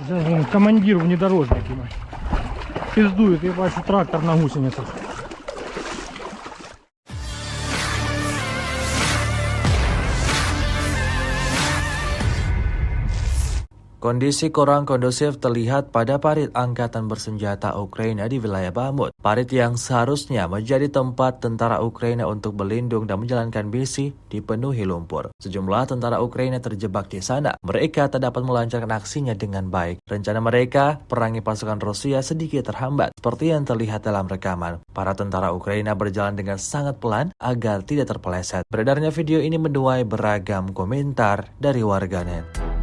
Сейчас вон командир внедорожника пиздует, я бачу трактор на гусеницах. Kondisi kurang kondusif terlihat pada parit angkatan bersenjata Ukraina di wilayah Bahmut. Parit yang seharusnya menjadi tempat tentara Ukraina untuk berlindung dan menjalankan misi dipenuhi lumpur. Sejumlah tentara Ukraina terjebak di sana. Mereka tak dapat melancarkan aksinya dengan baik. Rencana mereka perangi pasukan Rusia sedikit terhambat. Seperti yang terlihat dalam rekaman, para tentara Ukraina berjalan dengan sangat pelan agar tidak terpeleset. Beredarnya video ini menuai beragam komentar dari warganet.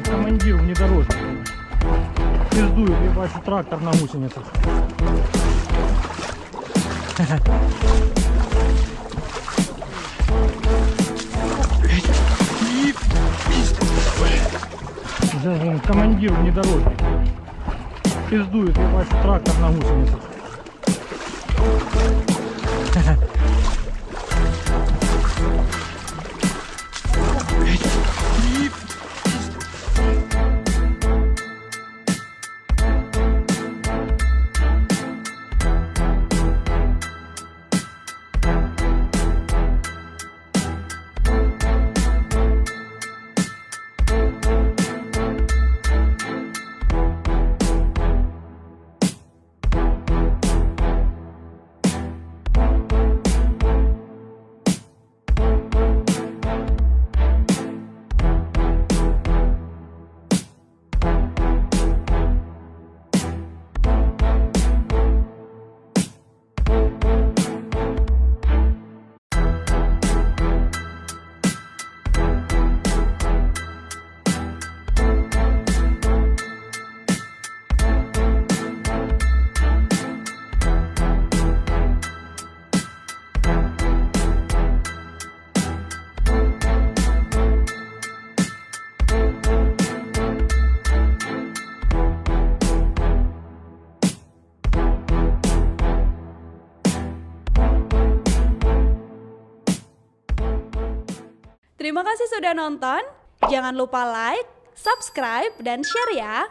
Командир внедорожника пиздует, я бачу трактор на гусеницах. Сейчас вон командир внедорожника пиздует, я бачу трактор на гусеницах. Terima kasih sudah nonton. Jangan lupa like, subscribe, dan share ya.